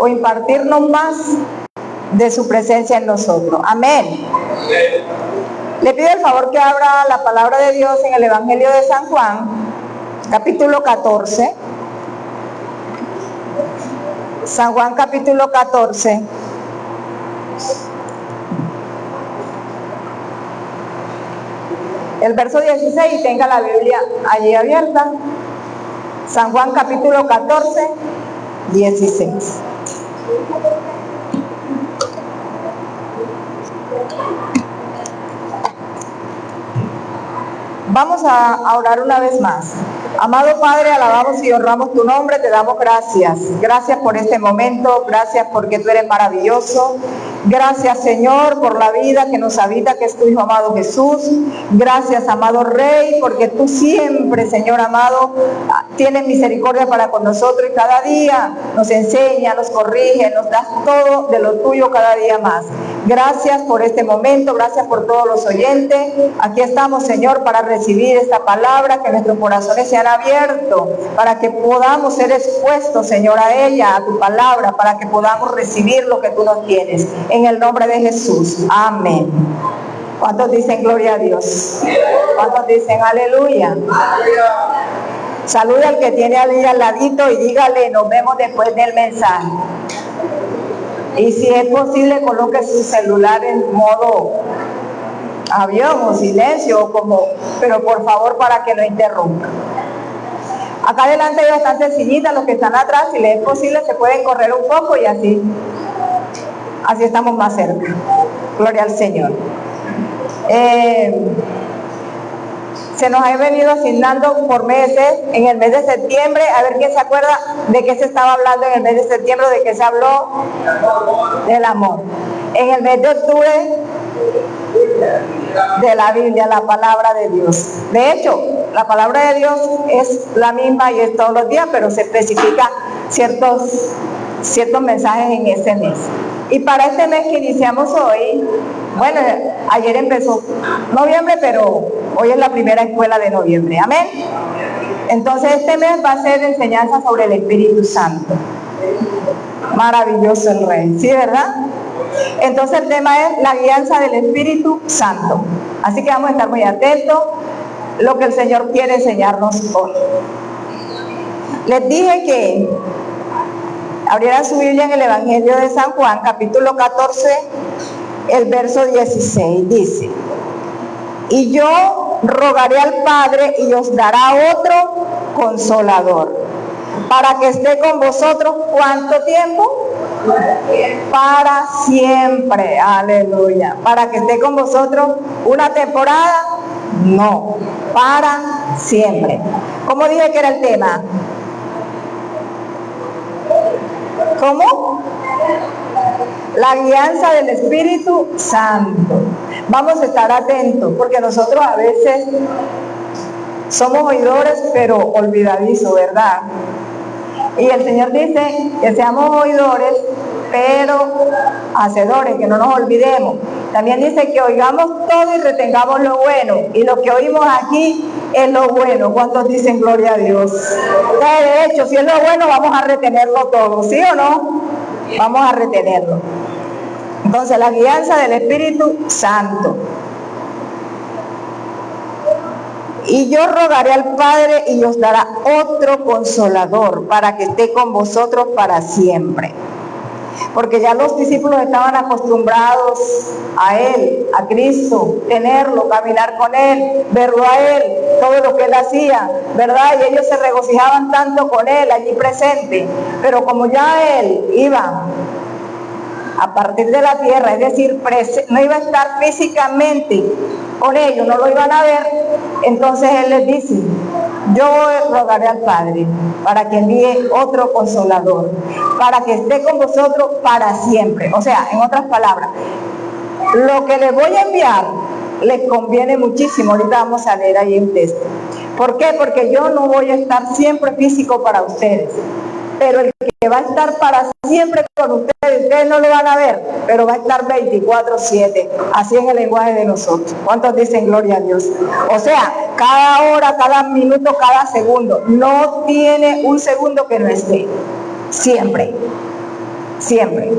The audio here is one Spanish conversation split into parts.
o impartirnos más de su presencia en nosotros. Amén. Le pido el favor que abra la palabra de Dios en el Evangelio de San Juan, capítulo 14. San Juan, capítulo 14. El verso 16, tenga la Biblia allí abierta. San Juan, capítulo 14, 16. Vamos a orar una vez más. Amado Padre, alabamos y honramos tu nombre, te damos gracias. Gracias por este momento, gracias porque tú eres maravilloso. Gracias, Señor, por la vida que nos habita, que es tu Hijo amado Jesús. Gracias, amado Rey, porque tú siempre, Señor amado, tienes misericordia para con nosotros y cada día nos enseña, nos corrige, nos das todo de lo tuyo cada día más. Gracias por este momento, gracias por todos los oyentes. Aquí estamos, Señor, para recibir esta palabra, que nuestros corazones sean abiertos, para que podamos ser expuestos, Señor, a ella, a tu palabra, para que podamos recibir lo que tú nos tienes. En el nombre de Jesús. Amén. ¿Cuántos dicen gloria a Dios? ¿Cuántos dicen aleluya? Saluda al que tiene al ladito y dígale, nos vemos después del mensaje. Y si es posible, coloque su celular en modo avión o silencio, pero por favor para que no interrumpa. Acá adelante hay bastantes sillitas, los que están atrás, si les es posible, se pueden correr un poco y así estamos más cerca. Gloria al Señor. Se nos ha venido asignando por meses. En el mes de septiembre, a ver quién se acuerda de qué se estaba hablando en el mes de septiembre, de qué se habló, del amor. En el mes de octubre, de la Biblia, la palabra de Dios. De hecho, la palabra de Dios es la misma y es todos los días, pero se especifica ciertos mensajes en ese mes. Y para este mes que iniciamos hoy, bueno, ayer empezó noviembre, pero hoy es la primera escuela de noviembre. Amén. Entonces este mes va a ser enseñanza sobre el Espíritu Santo. Maravilloso el Rey, ¿sí, verdad? Entonces el tema es la guianza del Espíritu Santo. Así que vamos a estar muy atentos a lo que el Señor quiere enseñarnos hoy. Les dije que abrieran su Biblia en el Evangelio de San Juan, capítulo 14, el verso 16, dice: y yo rogaré al Padre y os dará otro consolador, para que esté con vosotros, ¿cuánto tiempo? Para siempre. Aleluya. Para que esté con vosotros una temporada, no, para siempre. ¿Cómo dije que era el tema? ¿Cómo? La guianza del Espíritu Santo. Vamos a estar atentos, porque nosotros a veces somos oidores, pero olvidadizos, ¿verdad? Y el Señor dice que seamos oidores, pero hacedores, que no nos olvidemos. También dice que oigamos todo y retengamos lo bueno. Y lo que oímos aquí es lo bueno. ¿Cuántos dicen gloria a Dios? De hecho, si es lo bueno, vamos a retenerlo todo, ¿sí o no? Vamos a retenerlo. Entonces, la guianza del Espíritu Santo. Y yo rogaré al Padre y os dará otro consolador, para que esté con vosotros para siempre. Porque ya los discípulos estaban acostumbrados a Él, a Cristo, tenerlo, caminar con Él, verlo a Él, todo lo que Él hacía, ¿verdad? Y ellos se regocijaban tanto con Él allí presente. Pero como ya Él iba a partir de la tierra, es decir, no iba a estar físicamente con ellos, no lo iban a ver, entonces Él les dice: yo rogaré al Padre para que envíe otro consolador, para que esté con vosotros para siempre. O sea, en otras palabras, lo que les voy a enviar les conviene muchísimo. Ahorita vamos a leer ahí un texto. ¿Por qué? Porque yo no voy a estar siempre físico para ustedes, pero el que va a estar para siempre con ustedes no lo van a ver, pero va a estar 24/7. Así es el lenguaje de nosotros. ¿Cuántos dicen gloria a Dios? O sea, cada hora, cada minuto, cada segundo. No tiene un segundo que no esté. Siempre. siempre.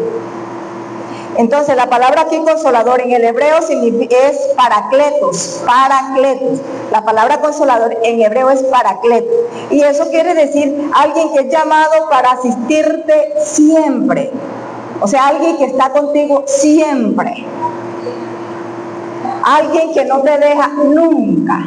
Entonces la palabra aquí consolador en el hebreo es paracletos, paracletos. La palabra consolador en hebreo es paracletos. Y eso quiere decir alguien que es llamado para asistirte siempre. O sea, alguien que está contigo siempre. Alguien que no te deja nunca.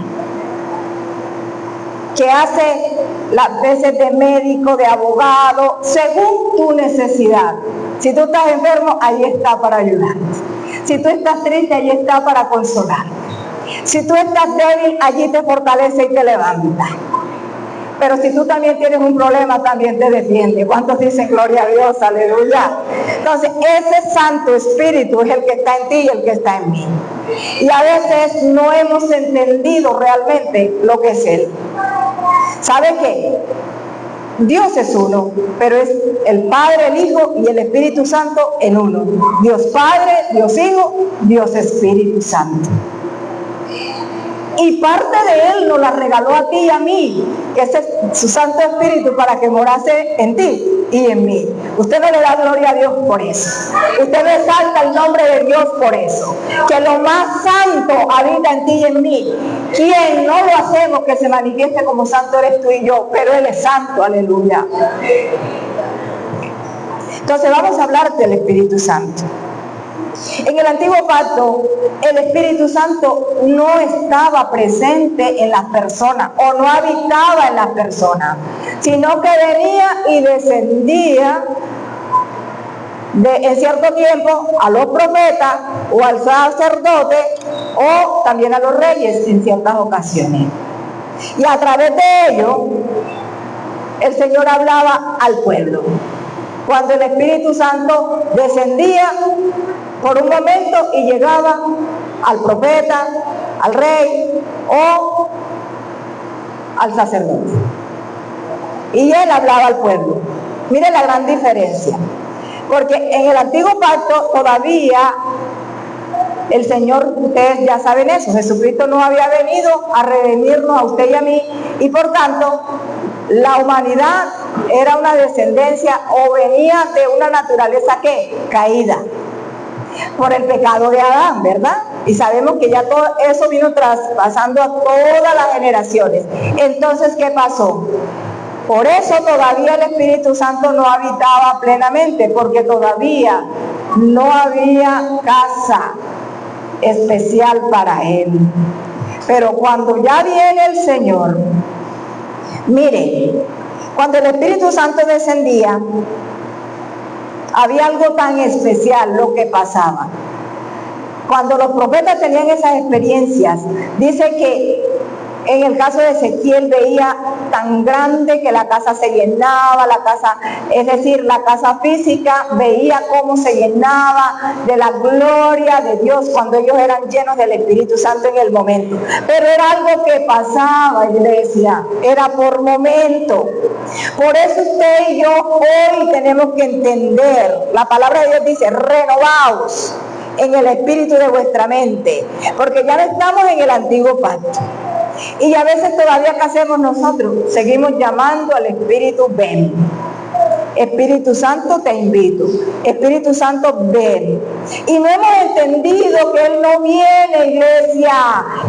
Que hace las veces de médico, de abogado, según tu necesidad. Si tú estás enfermo, ahí está para ayudarte. Si tú estás triste, ahí está para consolarte. Si tú estás débil, allí te fortalece y te levanta. Pero si tú también tienes un problema, también te defiende. ¿Cuántos dicen gloria a Dios? Aleluya. Entonces, ese Santo Espíritu es el que está en ti y el que está en mí. Y a veces no hemos entendido realmente lo que es Él. ¿Sabe qué? Dios es uno, pero es el Padre, el Hijo y el Espíritu Santo en uno. Dios Padre, Dios Hijo, Dios Espíritu Santo. Y parte de Él nos la regaló a ti y a mí, que es su Santo Espíritu para que morase en ti y en mí. Usted no le da gloria a Dios por eso. Usted no exalta el nombre de Dios por eso. Que lo más santo habita en ti y en mí. ¿Quién no lo hacemos que se manifieste como santo eres tú y yo? Pero Él es santo, aleluya. Entonces vamos a hablar del Espíritu Santo. En el antiguo pacto, el Espíritu Santo no estaba presente en las personas o no habitaba en las personas, sino que venía y descendía en cierto tiempo a los profetas o al sacerdote o también a los reyes en ciertas ocasiones. Y a través de ello, el Señor hablaba al pueblo. Cuando el Espíritu Santo descendía por un momento y llegaba al profeta, al rey o al sacerdote. Y Él hablaba al pueblo. Mire la gran diferencia. Porque en el antiguo pacto todavía el Señor, ustedes ya saben eso, Jesucristo no había venido a redimirnos a usted y a mí, y por tanto la humanidad era una descendencia o venía de una naturaleza que caída por el pecado de Adán, ¿verdad? Y sabemos que ya todo eso vino traspasando a todas las generaciones. Entonces, ¿qué pasó? Por eso todavía el Espíritu Santo no habitaba plenamente, porque todavía no había casa especial para Él. Pero cuando ya viene el Señor, mire, cuando el Espíritu Santo descendía, había algo tan especial lo que pasaba. Cuando los profetas tenían esas experiencias, dice que en el caso de Ezequiel veía tan grande que la casa se llenaba, la casa, es decir, la casa física, veía cómo se llenaba de la gloria de Dios cuando ellos eran llenos del Espíritu Santo en el momento. Pero era algo que pasaba, iglesia, era por momento. Por eso usted y yo hoy tenemos que entender, la palabra de Dios dice, renovaos en el espíritu de vuestra mente, porque ya no estamos en el antiguo pacto. Y a veces todavía, ¿qué hacemos nosotros? Seguimos llamando al Espíritu, ven. Espíritu Santo, te invito. Espíritu Santo, ven. Y no hemos entendido que Él no viene, iglesia.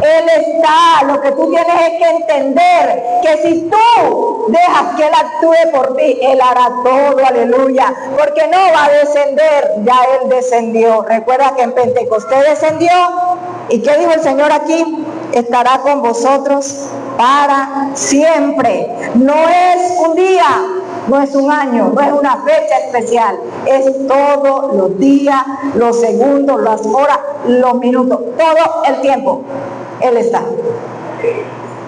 Él está. Lo que tú tienes es que entender que si tú dejas que Él actúe por ti, Él hará todo, aleluya. Porque no va a descender, ya Él descendió. Recuerda que en Pentecostés descendió. ¿Y qué dijo el Señor aquí? Estará con vosotros para siempre. No es un día, no es un año, no es una fecha especial, es todos los días, los segundos, las horas, los minutos, todo el tiempo. Él está.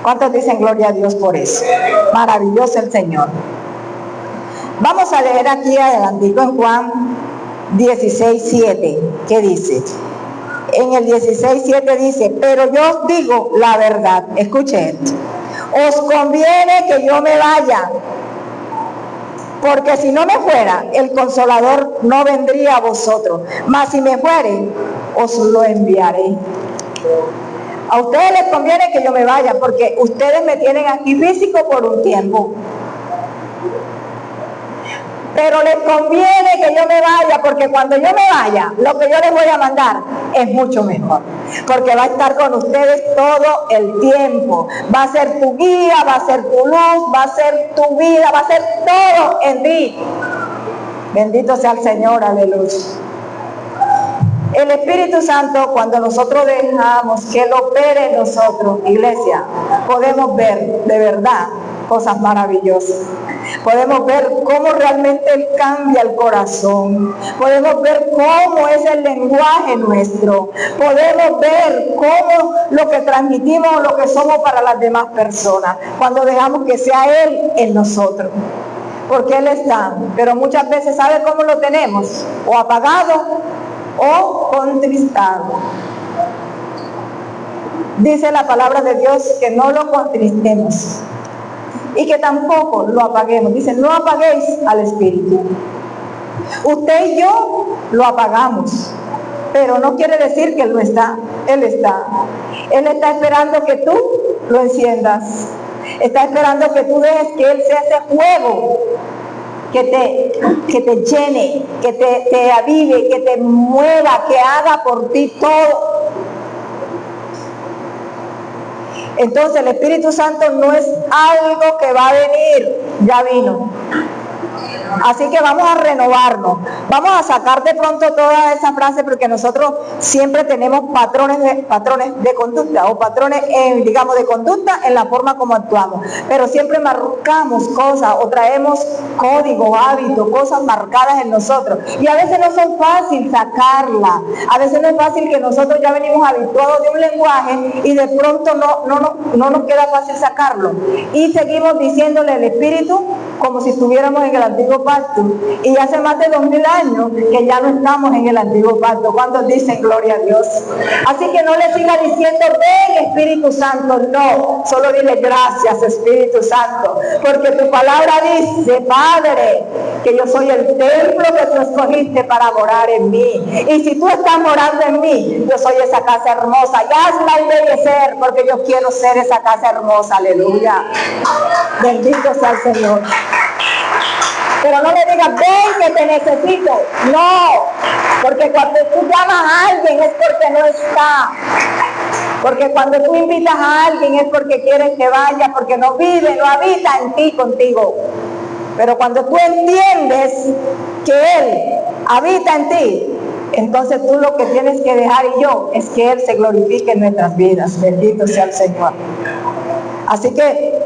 ¿Cuántos dicen gloria a Dios por eso? Maravilloso el Señor. Vamos a leer aquí adelantito en Juan 16:7, ¿qué dice? En el 16:7 dice, pero yo os digo la verdad, escuchen, os conviene que yo me vaya, porque si no me fuera, el Consolador no vendría a vosotros, mas si me fuere, os lo enviaré. A ustedes les conviene que yo me vaya, porque ustedes me tienen aquí físico por un tiempo. Pero les conviene que yo me vaya, porque cuando yo me vaya, lo que yo les voy a mandar es mucho mejor, porque va a estar con ustedes todo el tiempo. Va a ser tu guía, va a ser tu luz, va a ser tu vida, va a ser todo en ti. Bendito sea el Señor, aleluya. El Espíritu Santo, cuando nosotros dejamos que Él opere en nosotros, iglesia, podemos ver de verdad cosas maravillosas. Podemos ver cómo realmente Él cambia el corazón. Podemos ver cómo es el lenguaje nuestro. Podemos ver cómo lo que transmitimos, lo que somos para las demás personas, cuando dejamos que sea Él en nosotros. Porque Él está, pero muchas veces, ¿sabe cómo lo tenemos? O apagado o contristado. Dice la palabra de Dios que no lo contristemos y que tampoco lo apaguemos. Dice, no apaguéis al Espíritu. Usted y yo lo apagamos, pero no quiere decir que Él no está. Él está. Él está esperando que tú lo enciendas. Está esperando que tú dejes que Él sea ese fuego que te llene, que te avive, que te mueva, que haga por ti todo. Entonces el Espíritu Santo no es algo que va a venir, ya vino. Así que vamos a renovarnos, vamos a sacar de pronto toda esa frase, porque nosotros siempre tenemos patrones de conducta, o patrones, digamos, de conducta en la forma como actuamos, pero siempre marcamos cosas o traemos códigos, hábitos, cosas marcadas en nosotros, y a veces no son fácil sacarlas, a veces no es fácil, que nosotros ya venimos habituados de un lenguaje y de pronto no nos queda fácil sacarlo, y seguimos diciéndole al Espíritu como si estuviéramos en el antiguo pacto, y hace más de 2000 años que ya no estamos en el antiguo pacto. Cuando dicen gloria a Dios. Así que no le siga diciendo ven Espíritu Santo, no, solo dile gracias Espíritu Santo, porque tu palabra dice, Padre, que yo soy el templo que tú escogiste para morar en mí, y si tú estás morando en mí, yo soy esa casa hermosa, y hazla embellecer, porque yo quiero ser esa casa hermosa, aleluya. Bendito sea el Señor. Pero no le digas, ven que te necesito. No, porque cuando tú llamas a alguien es porque no está. Porque cuando tú invitas a alguien es porque quieres que vaya, porque no vive, no habita en ti contigo. Pero cuando tú entiendes que Él habita en ti, entonces tú lo que tienes que dejar, y yo, es que Él se glorifique en nuestras vidas. Bendito sea el Señor. Así que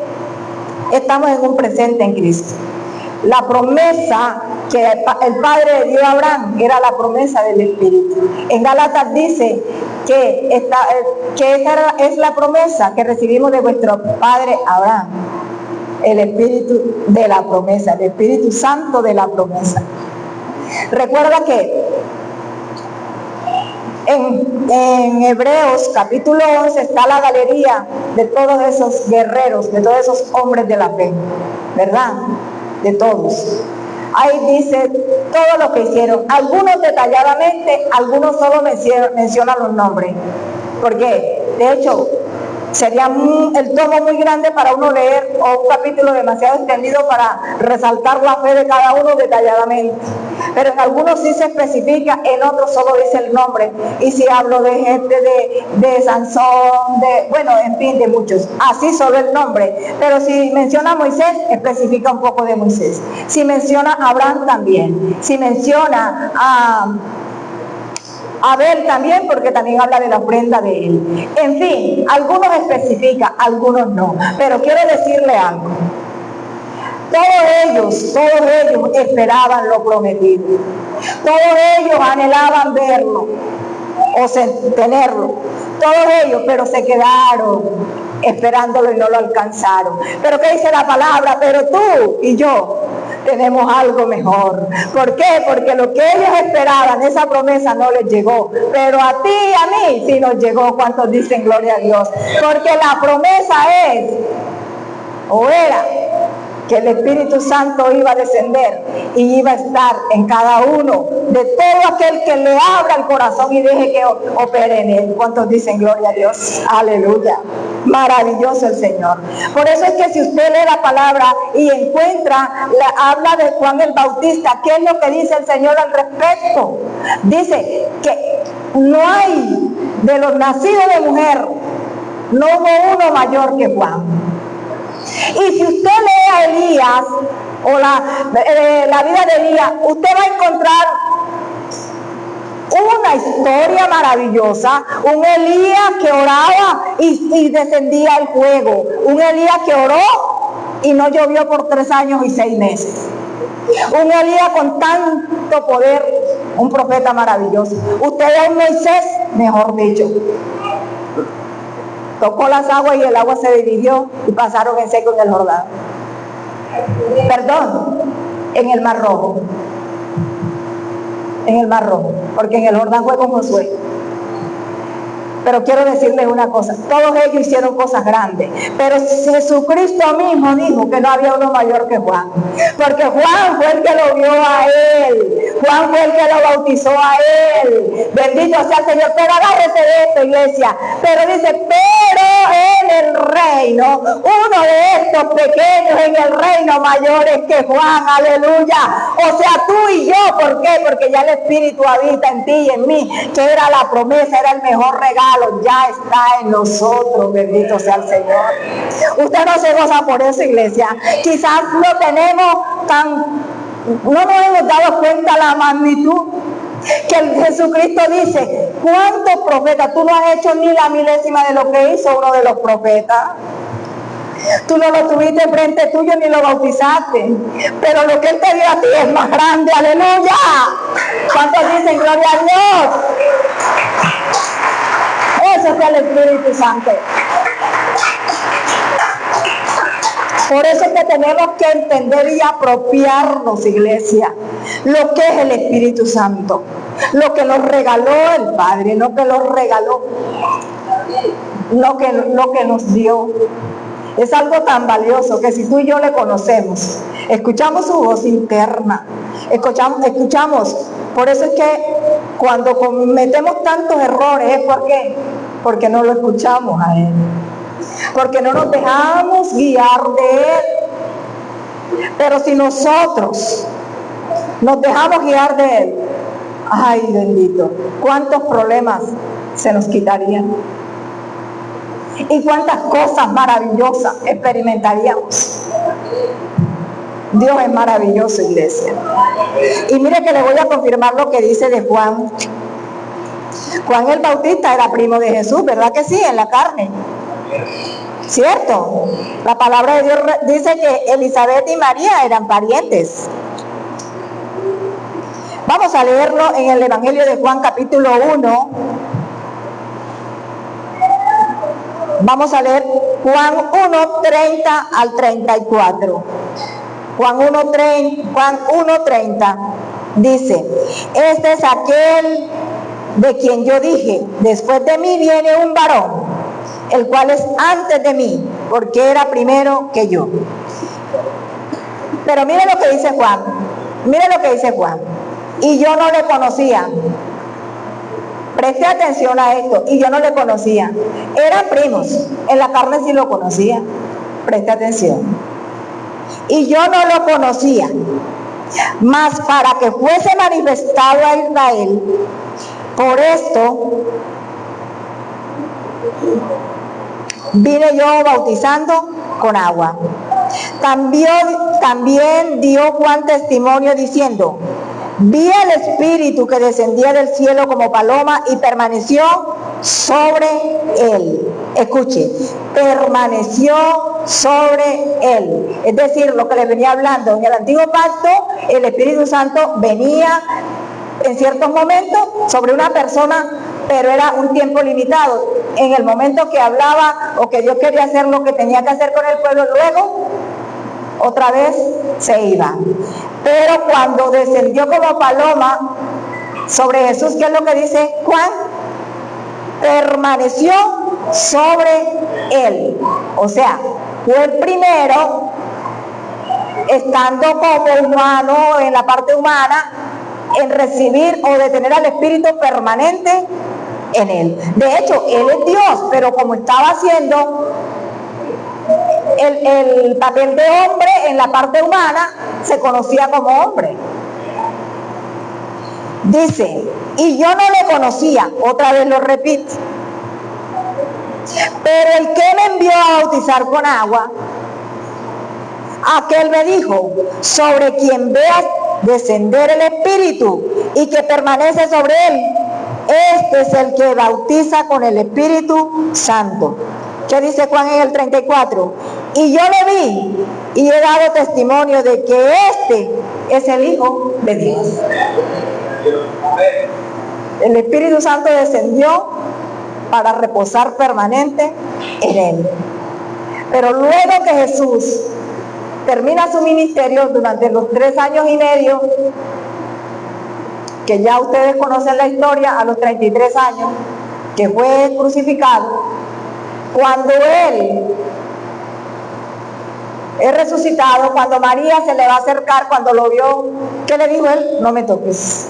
estamos en un presente en Cristo. La promesa que el Padre le dio a Abraham era la promesa del Espíritu. En Gálatas dice que esa es la promesa que recibimos de vuestro Padre Abraham. El Espíritu de la promesa, el Espíritu Santo de la promesa. Recuerda que en Hebreos capítulo 11 está la galería de todos esos guerreros, de todos esos hombres de la fe, ¿verdad? De todos. Ahí dice todo lo que hicieron, algunos detalladamente, algunos solo mencionan los nombres, porque de hecho sería el tomo muy grande para uno leer, o un capítulo demasiado extendido para resaltar la fe de cada uno detalladamente. Pero en algunos sí se especifica, en otros solo dice el nombre. Y si hablo de gente de Sansón, en fin, de muchos, así solo el nombre. Pero si menciona a Moisés, especifica un poco de Moisés. Si menciona a Abraham también. Si menciona a Abel también, porque también habla de la ofrenda de él. En fin, algunos especifican, algunos no. Pero quiero decirle algo. Todos ellos esperaban lo prometido. Todos ellos anhelaban verlo o tenerlo. Todos ellos, pero se quedaron esperándolo y no lo alcanzaron. Pero ¿qué dice la palabra? Pero tú y yo tenemos algo mejor. ¿Por qué? Porque lo que ellos esperaban, esa promesa no les llegó. Pero a ti y a mí sí nos llegó. ¿Cuántos dicen gloria a Dios? Porque la promesa es, o era, que el Espíritu Santo iba a descender y iba a estar en cada uno de todo aquel que le abra el corazón y deje que opere en él. ¿Cuántos dicen gloria a Dios? Aleluya. Maravilloso el Señor. Por eso es que si usted lee la palabra y encuentra, habla de Juan el Bautista, ¿qué es lo que dice el Señor al respecto? Dice que no hay de los nacidos de mujer, no hubo uno mayor que Juan. Y si usted lee a Elías o la vida de Elías, usted va a encontrar una historia maravillosa, un Elías que oraba y descendía el fuego, un Elías que oró y no llovió por 3 años y 6 meses, un Elías con tanto poder, un profeta maravilloso. Usted ve a un Moisés, mejor dicho, tocó las aguas y el agua se dividió y pasaron en seco en el Jordán. Perdón, en el Mar Rojo. En el Mar Rojo, porque en el Jordán fue con Josué. Pero quiero decirles una cosa, todos ellos hicieron cosas grandes, pero Jesucristo mismo dijo que no había uno mayor que Juan, porque Juan fue el que lo vio a él, Juan fue el que lo bautizó a él. Bendito sea el Señor. Pero agárrese de esto, iglesia. Pero dice, pero en el reino, uno de estos pequeños en el reino mayor es que Juan, aleluya. O sea, tú y yo, ¿por qué? Porque ya el Espíritu habita en ti y en mí, que era la promesa, era el mejor regalo, ya está en nosotros, bendito sea el Señor. Usted no se goza por eso, iglesia. Quizás no tenemos no nos hemos dado cuenta la magnitud que Jesucristo dice, ¿cuántos profetas? Tú no has hecho ni la milésima de lo que hizo uno de los profetas. Tú no lo tuviste frente tuyo ni lo bautizaste, pero lo que Él te dio a ti es más grande, aleluya. ¿Cuántos dicen gloria a Dios? Eso es el Espíritu Santo. Por eso es que tenemos que entender y apropiarnos, iglesia, lo que es el Espíritu Santo, lo que nos regaló el Padre, no que nos regaló, lo que nos dio. Es algo tan valioso que si tú y yo le conocemos, escuchamos su voz interna, escuchamos. Por eso es que cuando cometemos tantos errores, ¿es por qué? Porque no lo escuchamos a Él. Porque no nos dejamos guiar de Él. Pero si nosotros nos dejamos guiar de Él, ay bendito, cuántos problemas se nos quitarían y cuántas cosas maravillosas experimentaríamos. Dios es maravilloso, iglesia. Y mire que le voy a confirmar lo que dice de Juan. Juan el Bautista era primo de Jesús, ¿verdad que sí? En la carne. ¿Cierto? La palabra de Dios dice que Elizabeth y María eran parientes. Vamos a leerlo en el Evangelio de Juan capítulo 1. Vamos a leer Juan 1:30 al 34. Juan 1:30 dice, este es aquel de quien yo dije, después de mí viene un varón, el cual es antes de mí, porque era primero que yo. Pero mire lo que dice Juan, y yo no le conocía. Preste atención a esto, y yo no le conocía. Eran primos, en la carne sí lo conocía. Preste atención. Y yo no lo conocía, mas para que fuese manifestado a Israel, por esto vine yo bautizando con agua. También dio Juan testimonio diciendo, vi al Espíritu que descendía del cielo como paloma y permaneció sobre él. Escuche, permaneció sobre él. Es decir, lo que les venía hablando, en el antiguo pacto, el Espíritu Santo venía en ciertos momentos sobre una persona, pero era un tiempo limitado. En el momento que hablaba o que Dios quería hacer lo que tenía que hacer con el pueblo, luego otra vez se iba. Pero cuando descendió como paloma sobre Jesús, ¿qué es lo que dice Juan? Permaneció sobre él. O sea, fue el primero estando como humano, en la parte humana, en recibir o de tener al Espíritu permanente en él. De hecho, él es Dios, pero como estaba haciendo el papel de hombre en la parte humana, se conocía como hombre. Dice, y yo no le conocía, otra vez lo repite, pero el que me envió a bautizar con agua, aquel me dijo, sobre quien veas descender el Espíritu y que permanece sobre él, este es el que bautiza con el Espíritu Santo. ¿Qué dice Juan en el 34? Y yo le vi y he dado testimonio de que este es el Hijo de Dios. El Espíritu Santo descendió para reposar permanente en él. Pero luego que Jesús termina su ministerio durante los 3 años y medio, que ya ustedes conocen la historia, a los 33 años, que fue crucificado, cuando él es resucitado, cuando María se le va a acercar, cuando lo vio, ¿qué le dijo él? No me toques,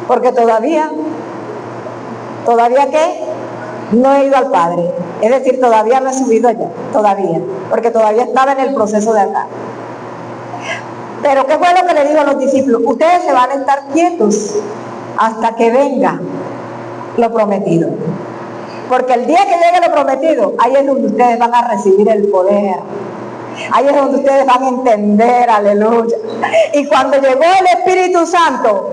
porque todavía ¿qué? No he ido al Padre, es decir, todavía no he subido allá, todavía, porque todavía estaba en el proceso de acá. Pero ¿qué fue lo que le dijo a los discípulos? Ustedes se van a estar quietos hasta que venga lo prometido, porque el día que llegue lo prometido, ahí es donde ustedes van a recibir el poder. Ahí es donde ustedes van a entender, aleluya. Y cuando llegó el Espíritu Santo,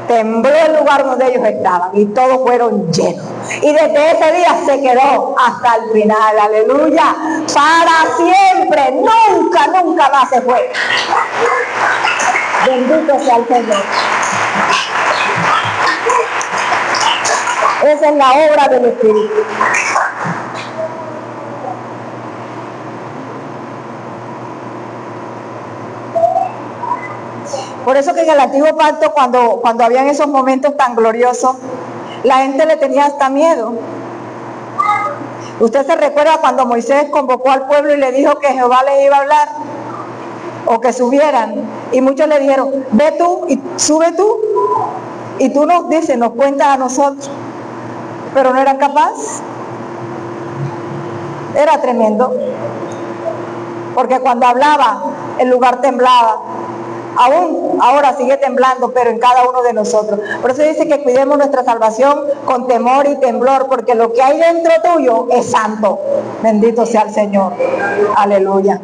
tembló el lugar donde ellos estaban y todos fueron llenos. Y desde ese día se quedó hasta el final, aleluya. Para siempre, nunca, nunca más se fue. Bendito sea el Señor. Esa es la obra del Espíritu. Por eso que en el Antiguo Pacto, cuando habían esos momentos tan gloriosos, la gente le tenía hasta miedo. ¿Usted se recuerda cuando Moisés convocó al pueblo y le dijo que Jehová les iba a hablar? O que subieran. Y muchos le dijeron, ve tú y sube tú. Y tú nos dices, nos cuentas a nosotros. Pero no eran capaces. Era tremendo. Porque cuando hablaba, el lugar temblaba. Aún ahora sigue temblando, pero en cada uno de nosotros. Por eso dice que cuidemos nuestra salvación con temor y temblor, porque lo que hay dentro tuyo es santo. Bendito sea el Señor. Aleluya.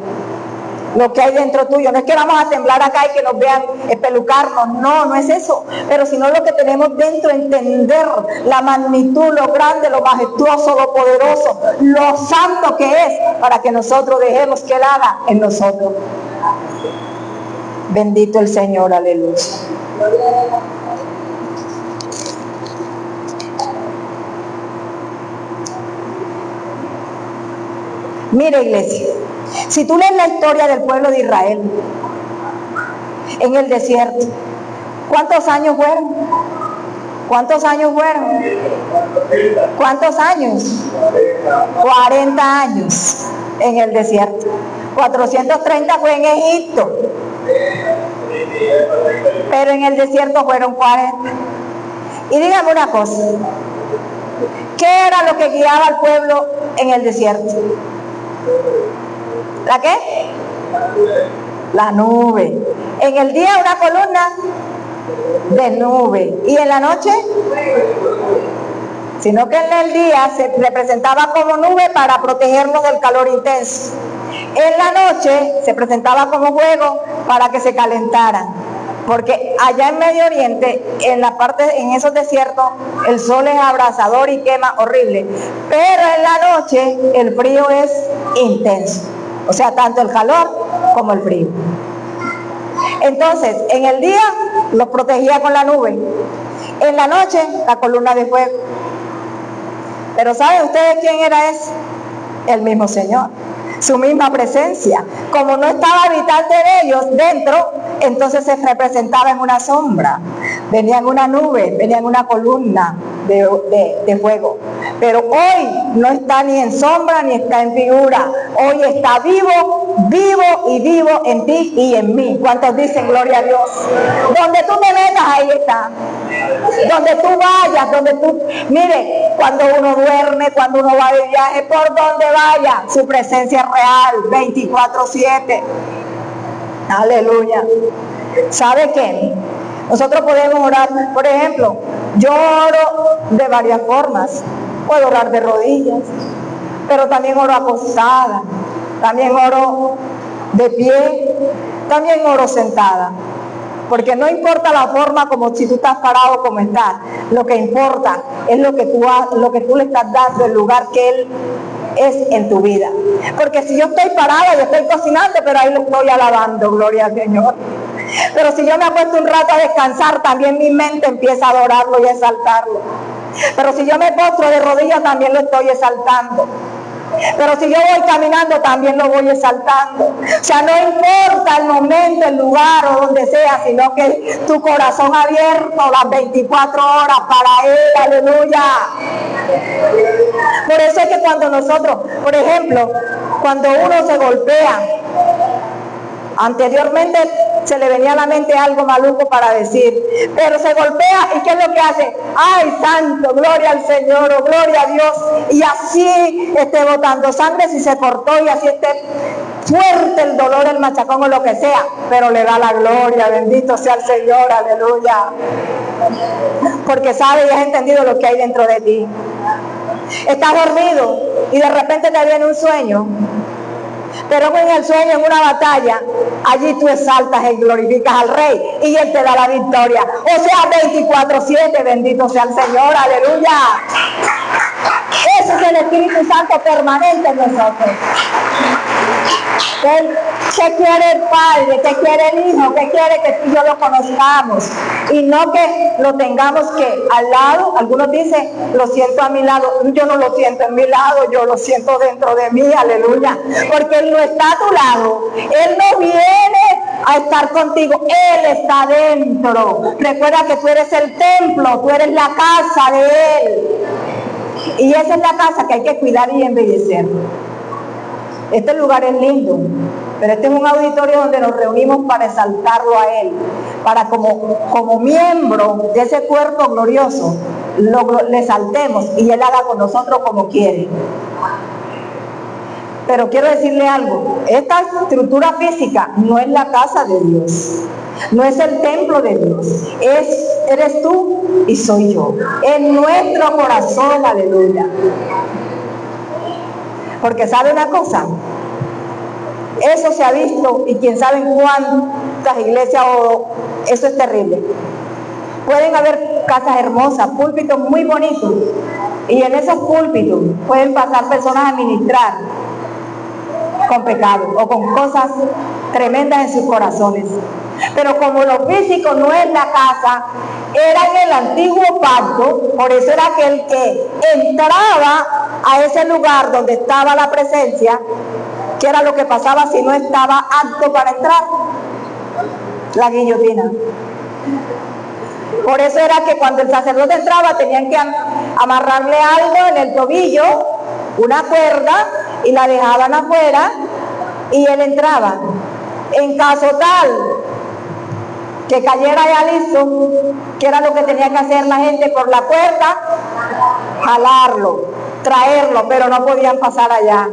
Lo que hay dentro tuyo, no es que vamos a temblar acá y que nos vean espelucarnos, no es eso, pero sino lo que tenemos dentro, entender la magnitud, lo grande, lo majestuoso, lo poderoso, lo santo que es, para que nosotros dejemos que Él haga en nosotros. Bendito el Señor, aleluya. Mire, iglesia, si tú lees la historia del pueblo de Israel en el desierto, ¿cuántos años fueron? ¿Cuántos años fueron? ¿Cuántos años? 40 años en el desierto. 430 fue en Egipto, pero en el desierto fueron 40. Y dígame una cosa, ¿qué era lo que guiaba al pueblo en el desierto? ¿La qué? La nube. En el día una columna de nube y en la noche, sino que en el día se representaba como nube para protegernos del calor intenso. En la noche se presentaba como fuego para que se calentaran, porque allá en Medio Oriente, en esos desiertos, el sol es abrasador y quema horrible, pero en la noche el frío es intenso, o sea, tanto el calor como el frío. Entonces, en el día los protegía con la nube, en la noche la columna de fuego. Pero ¿saben ustedes quién era ese? El mismo Señor, su misma presencia. Como no estaba habitante de ellos dentro, entonces se representaba en una sombra, venía en una nube, venía en una columna de fuego. Pero hoy no está ni en sombra ni está en figura, hoy está vivo vivo y vivo en ti y en mí. ¿Cuántos dicen gloria a Dios? Donde tú te metas, ahí está. Donde tú vayas, mire, cuando uno duerme, cuando uno va de viaje, por donde vaya, su presencia es real, 24/7. Aleluya. ¿Sabe qué? Nosotros podemos orar, por ejemplo, yo oro de varias formas. Puedo orar de rodillas, pero también oro acostada, también oro de pie, también oro sentada. Porque no importa la forma como si tú estás parado o como estás, lo que importa es lo que tú le estás dando, el lugar que Él es en tu vida. Porque si yo estoy parada, yo estoy cocinando, pero ahí lo estoy alabando, gloria al Señor. Pero si yo me acuesto un rato a descansar, también mi mente empieza a adorarlo y a exaltarlo. Pero si yo me postro de rodillas, también lo estoy exaltando. Pero si yo voy caminando, también lo voy exaltando. O sea, no importa el momento, el lugar o donde sea, sino que tu corazón abierto las 24 horas para Él, aleluya. Por eso es que cuando nosotros, por ejemplo, cuando uno se golpea, anteriormente se le venía a la mente algo maluco para decir, pero se golpea y ¿qué es lo que hace? ¡Ay, santo! ¡Gloria al Señor! ¡Oh, gloria a Dios! Y así esté botando sangre si se cortó y así esté fuerte el dolor, el machacón o lo que sea, pero le da la gloria, bendito sea el Señor, aleluya. Porque sabe y has entendido lo que hay dentro de ti. Estás dormido y de repente te viene un sueño. Pero en el sueño, en una batalla, allí tú exaltas y glorificas al Rey y Él te da la victoria. O sea, 24/7, bendito sea el Señor, aleluya. Ese es el Espíritu Santo permanente en nosotros. ¿Qué quiere el Padre? ¿Qué quiere el Hijo? ¿Qué quiere que tú y yo lo conozcamos? Y no que lo tengamos que al lado. Algunos dicen, lo siento a mi lado. Yo no lo siento en mi lado, yo lo siento dentro de mí, aleluya. Porque Él no está a tu lado. Él no viene a estar contigo. Él está dentro. Recuerda que tú eres el templo, tú eres la casa de Él. Y esa es la casa que hay que cuidar y embellecer. Este lugar es lindo, pero este es un auditorio donde nos reunimos para exaltarlo a Él, para como miembro de ese cuerpo glorioso, le exaltemos y Él haga con nosotros como quiere. Pero quiero decirle algo, esta estructura física no es la casa de Dios, no es el templo de Dios, eres tú y soy yo, en nuestro corazón, aleluya. Porque sabe una cosa, eso se ha visto y quién sabe en cuántas iglesias, eso es terrible. Pueden haber casas hermosas, púlpitos muy bonitos, y en esos púlpitos pueden pasar personas a ministrar con pecado o con cosas tremendas en sus corazones. Pero como lo físico no es la casa, era en el antiguo pacto, por eso era que el que entraba a ese lugar donde estaba la presencia, que era lo que pasaba si no estaba apto para entrar, la guillotina. Por eso era que cuando el sacerdote entraba tenían que amarrarle algo en el tobillo, una cuerda, y la dejaban afuera y él entraba. En caso tal que cayera ya listo, que era lo que tenía que hacer la gente por la puerta, jalarlo, traerlo, pero no podían pasar allá.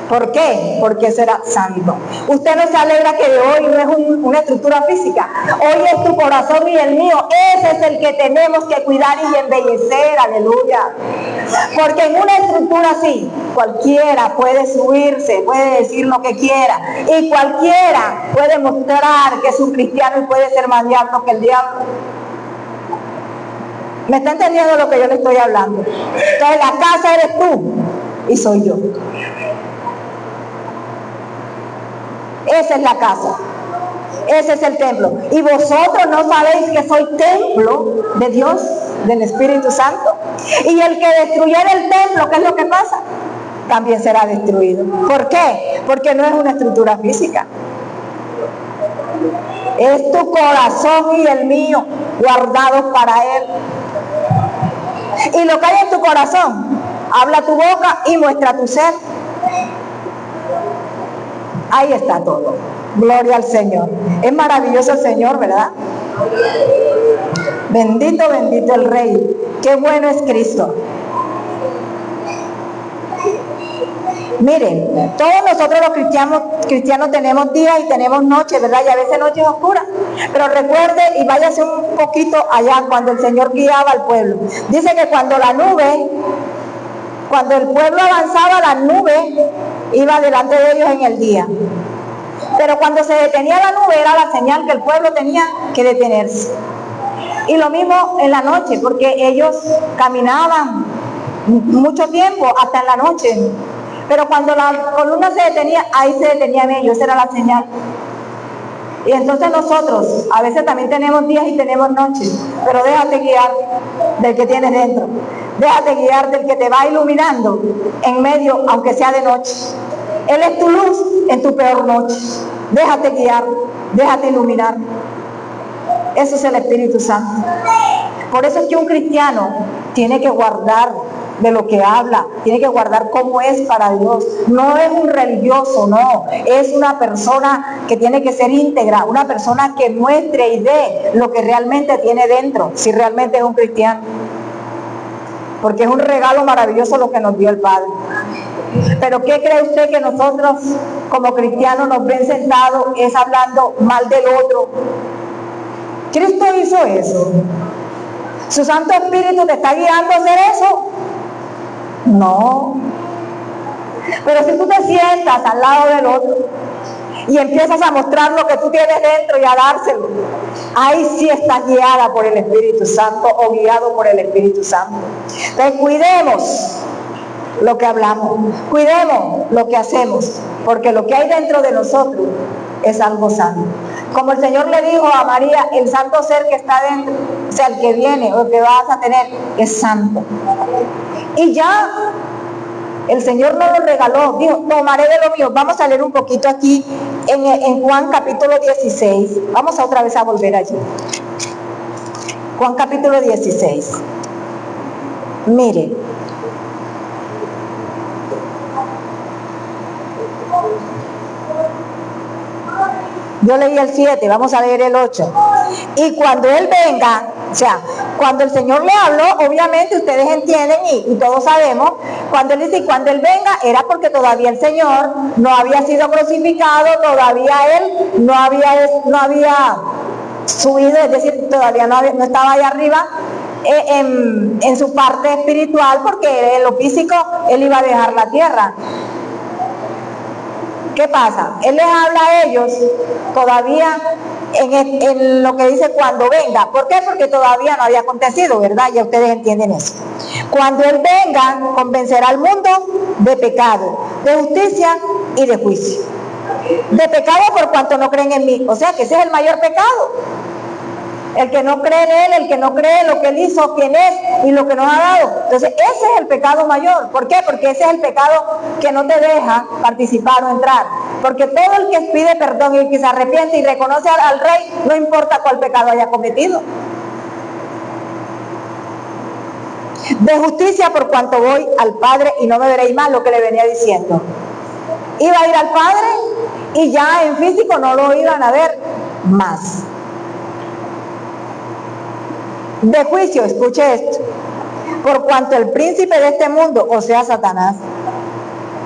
¿Por qué? Porque eso era santo. Usted no se alegra que de hoy no es una estructura física. Hoy es tu corazón y el mío. Ese es el que tenemos que cuidar y embellecer. Aleluya. Porque en una estructura así, cualquiera puede subirse, puede decir lo que quiera. Y cualquiera puede mostrar que es un cristiano y puede ser más diablo que el diablo. ¿Me está entendiendo lo que yo le estoy hablando? Entonces la casa eres tú y soy yo. Esa es la casa, ese es el templo. Y vosotros no sabéis que soy templo de Dios, del Espíritu Santo. Y el que destruyera el templo, ¿qué es lo que pasa? También será destruido. ¿Por qué? Porque no es una estructura física. Es tu corazón y el mío guardados para Él. Y lo que hay en tu corazón, habla tu boca y muestra tu ser. Ahí está todo. Gloria al Señor. Es maravilloso el Señor, ¿verdad? Bendito, bendito el Rey. Qué bueno es Cristo. Miren, todos nosotros los cristianos tenemos días y tenemos noches, ¿verdad? Y a veces noches oscuras. Pero recuerde y váyase un poquito allá cuando el Señor guiaba al pueblo. Dice que cuando el pueblo avanzaba, la nube iba delante de ellos en el día. Pero cuando se detenía la nube era la señal que el pueblo tenía que detenerse. Y lo mismo en la noche, porque ellos caminaban mucho tiempo hasta en la noche. Pero cuando la columna se detenía, ahí se detenían ellos, esa era la señal. Y entonces nosotros, a veces también tenemos días y tenemos noches, pero déjate guiar del que tienes dentro. Déjate guiar del que te va iluminando en medio, aunque sea de noche. Él es tu luz en tu peor noche. Déjate guiar, déjate iluminar. Eso es el Espíritu Santo. Por eso es que un cristiano tiene que guardar de lo que habla, tiene que guardar cómo es para Dios. No es un religioso, no, es una persona que tiene que ser íntegra, una persona que muestre y dé lo que realmente tiene dentro, si realmente es un cristiano. Porque es un regalo maravilloso lo que nos dio el Padre. Pero ¿qué cree usted que nosotros como cristianos nos ven sentados es hablando mal del otro? Cristo hizo eso. ¿Su Santo Espíritu te está guiando a hacer eso? No. Pero si tú te sientas al lado del otro y empiezas a mostrar lo que tú tienes dentro y a dárselo, ahí sí estás guiada por el Espíritu Santo o guiado por el Espíritu Santo. Entonces cuidemos lo que hablamos, cuidemos lo que hacemos, porque lo que hay dentro de nosotros es algo santo. Como el Señor le dijo a María, el santo ser que está dentro, o sea, el que viene o el que vas a tener, es santo. Y ya el Señor nos lo regaló, dijo, tomaré de lo mío. Vamos a leer un poquito aquí en Juan capítulo 16. Vamos otra vez a volver allí. Juan capítulo 16. Mire. Yo leí el 7, vamos a leer el 8. Y cuando Él venga, o sea, cuando el Señor le habló, obviamente ustedes entienden y todos sabemos, cuando Él dice, y cuando Él venga, era porque todavía el Señor no había sido crucificado, todavía Él no había subido, es decir, todavía no estaba ahí arriba en su parte espiritual, porque en lo físico Él iba a dejar la tierra. ¿Qué pasa? Él les habla a ellos todavía en lo que dice cuando venga. ¿Por qué? Porque todavía no había acontecido, ¿verdad? Ya ustedes entienden eso. Cuando Él venga, convencerá al mundo de pecado, de justicia y de juicio. De pecado por cuanto no creen en mí. O sea que ese es el mayor pecado. El que no cree en Él, el que no cree en lo que Él hizo, quién es y lo que nos ha dado. Entonces ese es el pecado mayor. ¿Por qué? Porque ese es el pecado que no te deja participar o entrar. Porque todo el que pide perdón y el que se arrepiente y reconoce al Rey, no importa cuál pecado haya cometido. De justicia por cuanto voy al Padre y no me veréis más, lo que le venía diciendo. Iba a ir al Padre y ya en físico no lo iban a ver más. De juicio, escuche esto, por cuanto el príncipe de este mundo, o sea Satanás,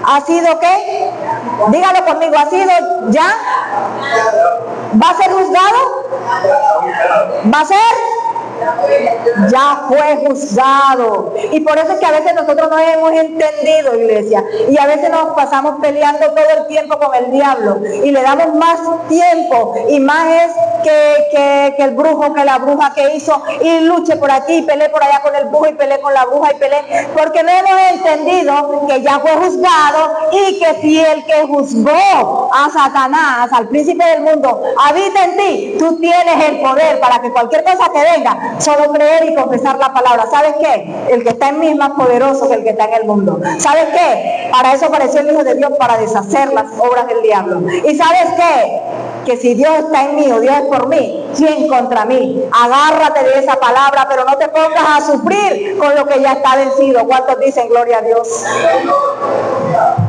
¿ha sido qué? Dígalo conmigo, ¿ha sido ya? ¿Va a ser juzgado? ¿Va a ser? Ya fue juzgado. Y por eso es que a veces nosotros no hemos entendido, iglesia, y a veces nos pasamos peleando todo el tiempo con el diablo y le damos más tiempo y más es que el brujo, que la bruja que hizo, y luche por aquí y peleé por allá con el brujo y peleé con la bruja y peleé, porque no hemos entendido que ya fue juzgado y que si el que juzgó a Satanás, al príncipe del mundo, habita en ti, tú tienes el poder para que cualquier cosa que venga, solo creer y confesar la palabra. ¿Sabes qué? El que está en mí es más poderoso que el que está en el mundo. ¿Sabes qué? Para eso apareció el Hijo de Dios, para deshacer las obras del diablo. ¿Y sabes qué? Que si Dios está en mí o Dios es por mí, ¿quién contra mí? Agárrate de esa palabra, pero no te pongas a sufrir con lo que ya está vencido. ¿Cuántos dicen gloria a Dios?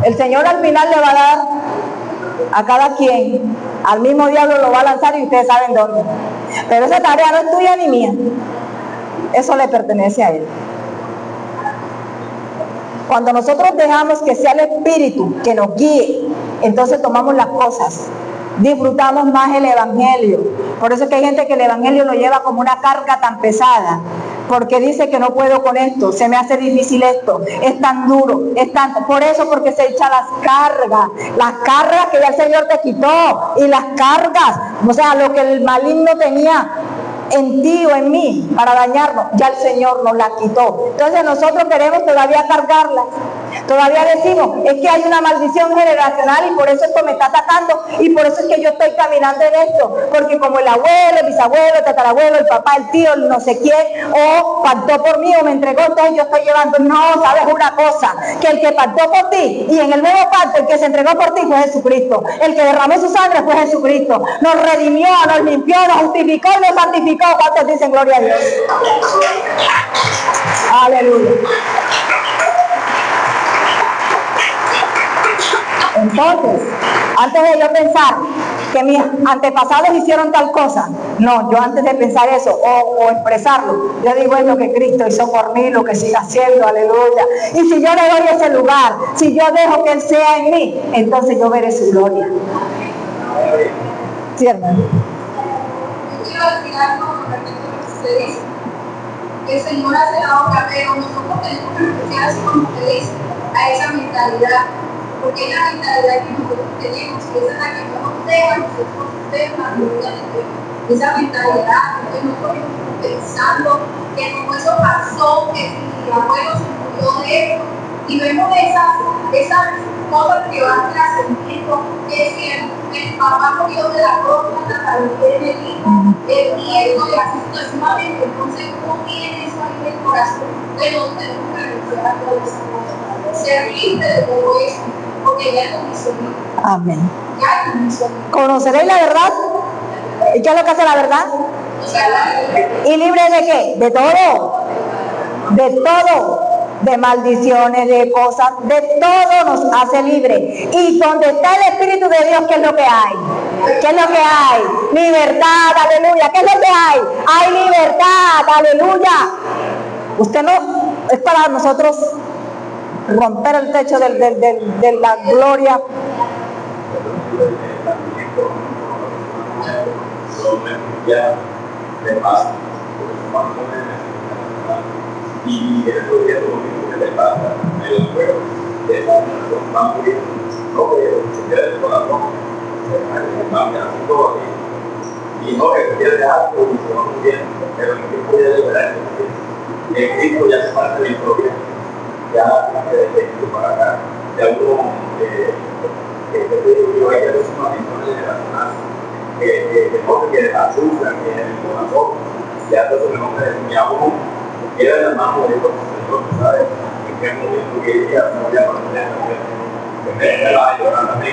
El Señor al final le va a dar A cada quien, al mismo diablo lo va a lanzar y ustedes saben dónde. Pero esa tarea no es tuya ni mía. Eso le pertenece a él. Cuando nosotros dejamos que sea el Espíritu que nos guíe, entonces tomamos las cosas, disfrutamos más el Evangelio. Por eso es que hay gente que el Evangelio lo lleva como una carga tan pesada, porque dice que no puedo con esto, se me hace difícil esto, es tan duro, es tanto. Por eso, porque se echa las cargas que ya el Señor te quitó, y las cargas, o sea, lo que el maligno tenía en ti o en mí para dañarnos, ya el Señor nos la quitó. Entonces nosotros queremos todavía cargarlas, todavía decimos, es que hay una maldición generacional y por eso esto me está atacando, y por eso es que yo estoy caminando en esto, porque como el abuelo, el bisabuelo, el tatarabuelo, el papá, el tío, el no sé quién, o pactó por mí o me entregó, entonces yo estoy llevando. No, sabes una cosa, que el que pactó por ti, y en el nuevo pacto el que se entregó por ti fue Jesucristo, el que derramó su sangre fue Jesucristo, nos redimió, nos limpió, nos justificó y nos santificó. ¿Cuántos dicen gloria a Dios? Aleluya. Entonces, antes de yo pensar que mis antepasados hicieron tal cosa, no, yo antes de pensar eso o expresarlo, yo digo, es lo que Cristo hizo por mí, lo que sigue haciendo, aleluya. Y si yo le doy ese lugar, si yo dejo que Él sea en mí, entonces yo veré su gloria. ¿Sí, hermano? Quiero terminar con respecto a lo que usted dice, que el Señor hace la obra, pero nosotros tenemos que renunciar, así como usted dice, a esa mentalidad, porque es la mentalidad que nosotros tenemos, y esa es la que no nos deja nosotros ver la gloria de Dios. Esa mentalidad, que nosotros estamos pensando que como eso pasó, que mi abuelo se murió de esto, y vemos esas cosas que van trascendiendo, que si el papá murió de la próstata, tal vez el hijo, el nieto, y así sucesivamente. Entonces uno tiene eso ahí en el corazón, pero tenemos que renunciar a todo eso, ser libre de todo eso, porque ya lo hizo Dios. Amén. Ya lo hizo Dios. ¿Conoceréis la verdad? ¿Y qué es lo que hace la verdad? ¿Y libre de qué? De todo. De todo. De maldiciones, de cosas, de todo nos hace libre. Y donde está el Espíritu de Dios, ¿qué es lo que hay? ¿Qué es lo que hay? Libertad, aleluya. ¿Qué es lo que hay? Hay libertad, aleluya. Usted no, es para nosotros romper el techo de la gloria. Y eso es lo mismo que le pasa en el pueblo, de esa relación va a morir, no que se quede el corazón, va a quedar todo aquí, y no que se pierde algo y se va muy bien, pero el que puede liberar es Cristo, ya se parte de la historia, ya de Cristo para acá, ya uno yo hay que hacer una historia generacional, que no que azúcar, que en el corazón, ya todo se me mi abuelo, era la mano de Dios, ¿sabes? En qué momento que ella no había conocido, que me estaba llorando a mí.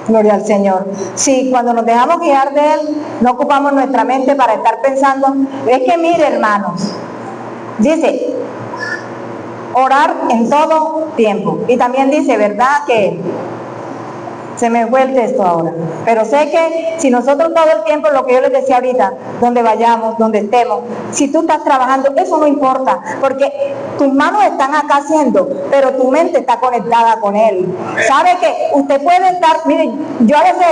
Gloria al Señor. Sí, cuando nos dejamos guiar de Él, no ocupamos nuestra mente para estar pensando. Es que mire, hermanos, dice, orar en todo tiempo. Y también dice, ¿verdad? Que se me fue el texto ahora, pero sé que si nosotros todo el tiempo, lo que yo les decía ahorita, donde vayamos, donde estemos, si tú estás trabajando, eso no importa, porque tus manos están acá haciendo, pero tu mente está conectada con Él. ¿Sabe que usted puede estar, miren, yo a veces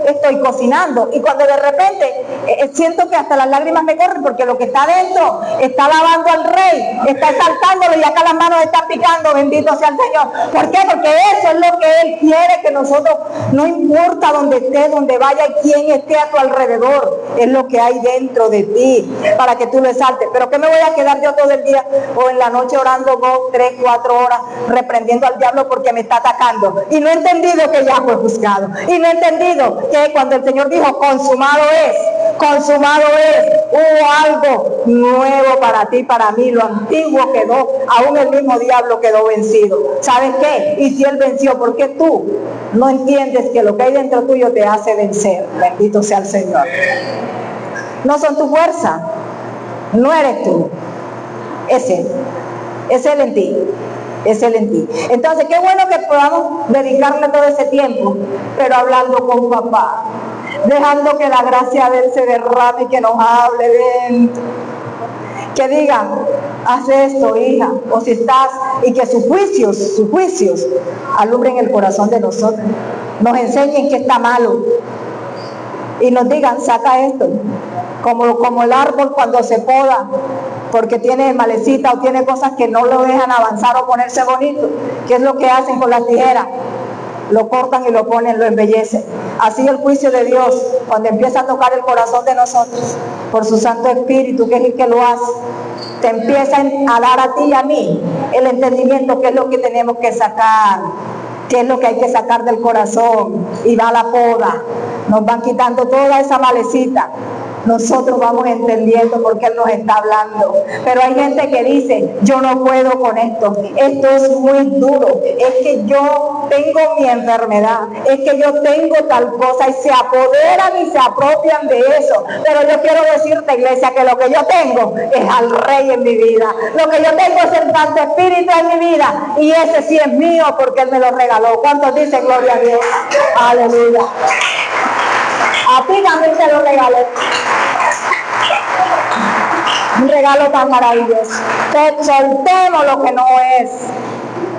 estoy cocinando y cuando de repente siento que hasta las lágrimas me corren porque lo que está adentro está alabando al Rey, está exaltándolo y acá las manos están picando, bendito sea el Señor. ¿Por qué? Porque eso es lo que Él quiere que nosotros, no importa donde estés, donde vaya y quién esté a tu alrededor, es lo que hay dentro de ti para que tú lo exaltes. Pero ¿qué me voy a quedar yo todo el día o en la noche orando 2, 3, 4 horas reprendiendo al diablo porque me está atacando? Y no he entendido que ya fue juzgado. Y no he entendido que cuando el Señor dijo consumado es, hubo algo nuevo para ti, para mí. Lo antiguo quedó, aún el mismo diablo quedó vencido. ¿Sabes qué? Y si Él venció, ¿por qué tú no entiendes que lo que hay dentro tuyo te hace vencer? Bendito sea el Señor. No son tu fuerza, no eres tú, es Él en ti. es Él en ti. Entonces, qué bueno que podamos dedicarle todo ese tiempo, pero hablando con papá, dejando que la gracia de Él se derrame y que nos hable dentro. Que diga, haz esto, hija, o si estás, y que sus juicios alumbren el corazón de nosotros, nos enseñen que está malo y nos digan, saca esto, como el árbol cuando se poda, porque tiene malecita o tiene cosas que no lo dejan avanzar o ponerse bonito. ¿Qué es lo que hacen con las tijeras? Lo cortan y lo ponen, lo embellecen. Así el juicio de Dios, cuando empieza a tocar el corazón de nosotros, por su Santo Espíritu, que es el que lo hace, te empieza a dar a ti y a mí el entendimiento, qué es lo que tenemos que sacar, qué es lo que hay que sacar del corazón, y va la poda, nos van quitando toda esa malecita. Nosotros vamos entendiendo porque Él nos está hablando. Pero hay gente que dice, yo no puedo con esto es muy duro, es que yo tengo mi enfermedad, es que yo tengo tal cosa, y se apoderan y se apropian de eso. Pero yo quiero decirte, iglesia, que lo que yo tengo es al Rey en mi vida. Lo que yo tengo es el Santo Espíritu en mi vida, y ese sí es mío porque Él me lo regaló. ¿Cuántos dicen gloria a Dios? Aleluya. A ti también te lo regaló. Un regalo tan maravilloso. Soltemos lo que no es.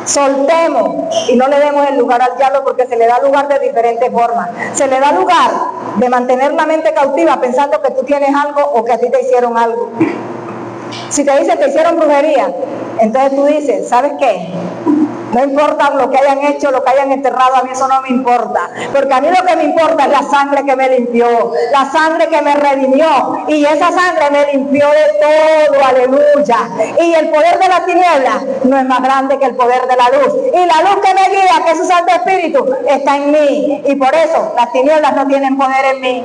Soltemos y no le demos el lugar al diablo, porque se le da lugar de diferentes formas. Se le da lugar de mantener la mente cautiva pensando que tú tienes algo o que a ti te hicieron algo. Si te dicen te hicieron brujería, entonces tú dices, ¿sabes qué? No importa lo que hayan hecho, lo que hayan enterrado, a mí eso no me importa. Porque a mí lo que me importa es la sangre que me limpió, la sangre que me redimió. Y esa sangre me limpió de todo, aleluya. Y el poder de la tiniebla no es más grande que el poder de la luz. Y la luz que me guía, que es su Santo Espíritu, está en mí. Y por eso las tinieblas no tienen poder en mí.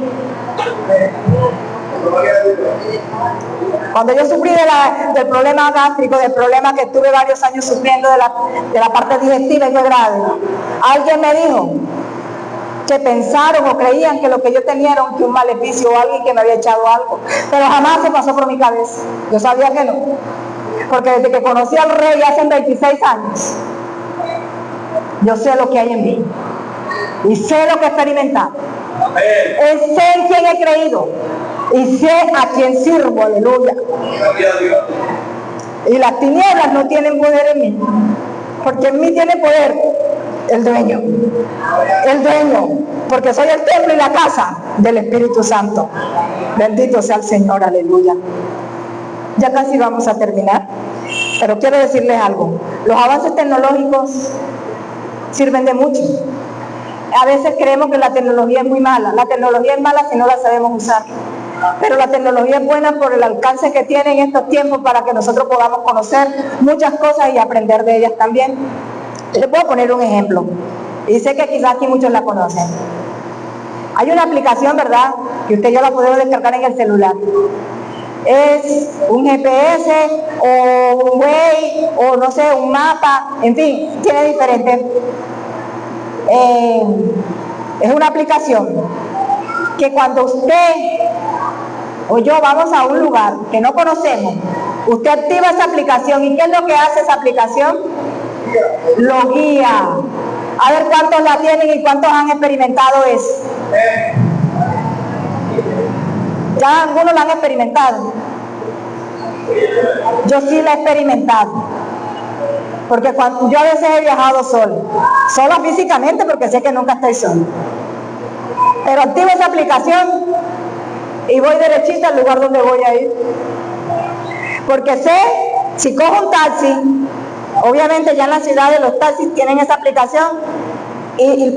Cuando yo sufrí del problema gástrico, del problema que tuve varios años sufriendo de la parte digestiva y fue grave, alguien me dijo que pensaron o creían que lo que yo tenía era un maleficio o alguien que me había echado algo, pero jamás se pasó por mi cabeza. Yo sabía que no, porque desde que conocí al Rey hace 26 años, yo sé lo que hay en mí y sé lo que he experimentado. Sé en quién he creído y sé a quién sirvo, aleluya. Y las tinieblas no tienen poder en mí, porque en mí tiene poder el dueño, porque soy el templo y la casa del Espíritu Santo. Bendito sea el Señor, aleluya. Ya casi vamos a terminar, pero quiero decirles algo. Los avances tecnológicos sirven de mucho. A veces creemos que la tecnología es muy mala. La tecnología es mala si no la sabemos usar. Pero la tecnología es buena por el alcance que tiene en estos tiempos para que nosotros podamos conocer muchas cosas y aprender de ellas también. Les puedo poner un ejemplo, y sé que quizás aquí muchos la conocen. Hay una aplicación, ¿verdad?, que usted ya la puede descargar en el celular. Es un GPS o un Waze o no sé, un mapa, en fin, tiene diferentes. Es una aplicación que cuando usted o yo vamos a un lugar que no conocemos, usted activa esa aplicación. ¿Y qué es lo que hace esa aplicación? Lo guía. A ver cuántos la tienen y cuántos han experimentado eso. Ya algunos la han experimentado. Yo sí la he experimentado. Porque cuando yo a veces he viajado sola físicamente, porque sé que nunca estoy sola. Pero activo esa aplicación y voy derechita al lugar donde voy a ir. Porque sé, si cojo un taxi, obviamente ya en la ciudad de los taxis tienen esa aplicación,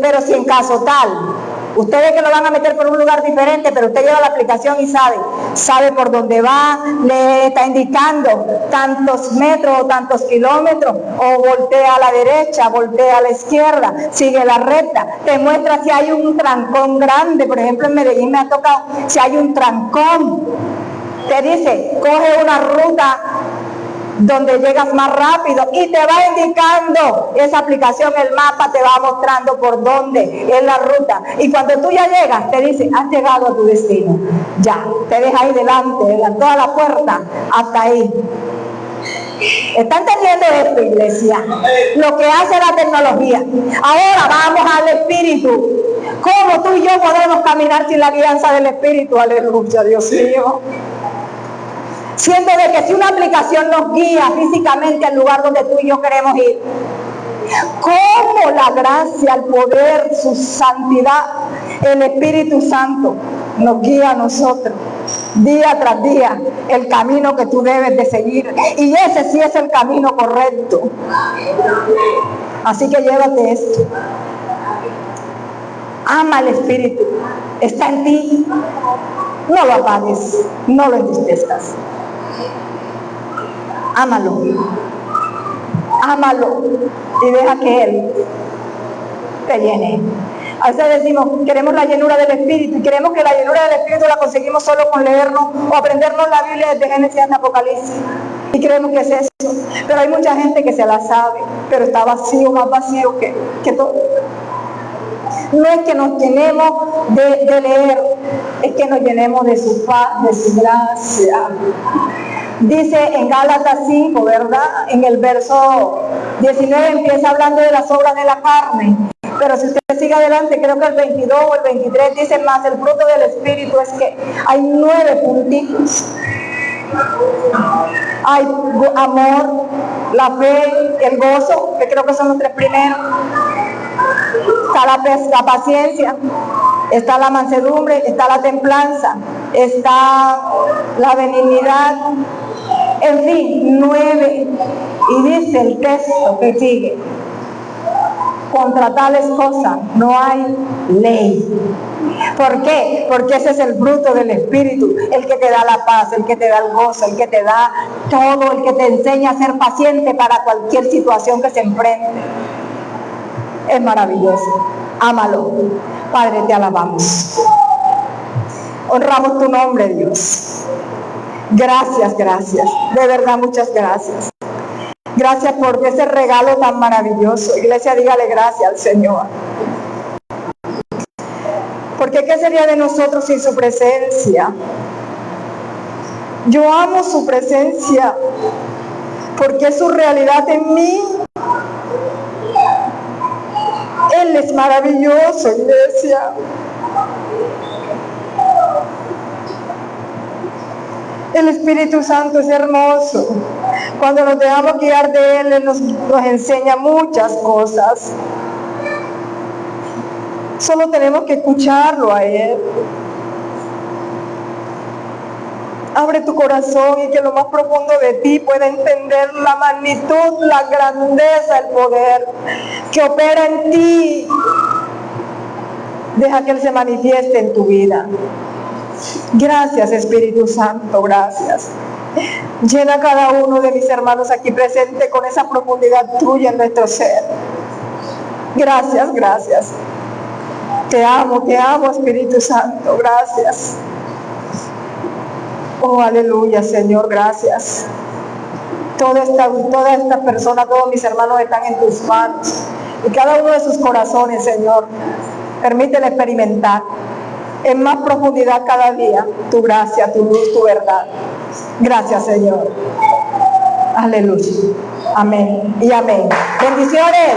pero si en caso tal, ustedes que lo van a meter por un lugar diferente, pero usted lleva la aplicación y sabe por dónde va, le está indicando tantos metros o tantos kilómetros, o voltea a la derecha, voltea a la izquierda, sigue la recta, te muestra si hay un trancón grande. Por ejemplo, en Medellín me ha tocado, si hay un trancón, te dice, coge una ruta donde llegas más rápido y te va indicando esa aplicación, el mapa te va mostrando por dónde es la ruta, y cuando tú ya llegas te dice, has llegado a tu destino, ya, te deja ahí delante, de toda la puerta hasta ahí. ¿Está entendiendo esto, iglesia? Lo que hace la tecnología. Ahora vamos al Espíritu. ¿Cómo tú y yo podemos caminar sin la guianza del Espíritu? Aleluya, Dios mío. Siento de que si una aplicación nos guía físicamente al lugar donde tú y yo queremos ir, ¿cómo la gracia, el poder, su santidad, el Espíritu Santo nos guía a nosotros día tras día el camino que tú debes de seguir? Y ese sí es el camino correcto. Así que llévate esto. Ama al Espíritu, está en ti. No lo apagues, no lo entristezcas. Ámalo, ámalo y deja que Él te llene. A veces decimos, queremos la llenura del Espíritu y creemos que la llenura del Espíritu la conseguimos solo con leernos o aprendernos la Biblia desde Génesis hasta Apocalipsis. Y creemos que es eso. Pero hay mucha gente que se la sabe, pero está vacío, más vacío que todo. No es que nos llenemos de leer, es que nos llenemos de su paz, de su gracia. Dice en Gálatas 5, ¿verdad? En el verso 19 empieza hablando de las obras de la carne. Pero si usted sigue adelante, creo que el 22 o el 23 dice más, el fruto del Espíritu es que hay 9 puntitos. Hay amor, la fe, el gozo, que creo que son los 3 primeros. Está la paciencia, está la mansedumbre, está la templanza, está la benignidad. En fin, 9. Y dice el texto que sigue: contra tales cosas no hay ley. ¿Por qué? Porque ese es el fruto del Espíritu, el que te da la paz, el que te da el gozo, el que te da todo, el que te enseña a ser paciente para cualquier situación que se enfrente. Es maravilloso. Ámalo. Padre, te alabamos. Honramos tu nombre, Dios. Gracias, gracias. De verdad, muchas gracias. Gracias por ese regalo tan maravilloso. Iglesia, dígale gracias al Señor. Porque ¿qué sería de nosotros sin su presencia? Yo amo su presencia porque es su realidad en mí. Él es maravilloso, iglesia. El Espíritu Santo es hermoso. Cuando nos dejamos guiar de Él, nos enseña muchas cosas. Solo tenemos que escucharlo a Él. Abre tu corazón y que lo más profundo de ti pueda entender la magnitud, la grandeza, el poder que opera en ti. Deja que Él se manifieste en tu vida. Gracias, Espíritu Santo, gracias. Llena a cada uno de mis hermanos aquí presente con esa profundidad tuya en nuestro ser. Gracias, gracias. Te amo, Espíritu Santo, gracias. Oh, aleluya, Señor, gracias. Toda esta persona, todos mis hermanos están en tus manos. Y cada uno de sus corazones, Señor, permítele experimentar en más profundidad cada día tu gracia, tu luz, tu verdad. Gracias, Señor. Aleluya. Amén y amén. Bendiciones.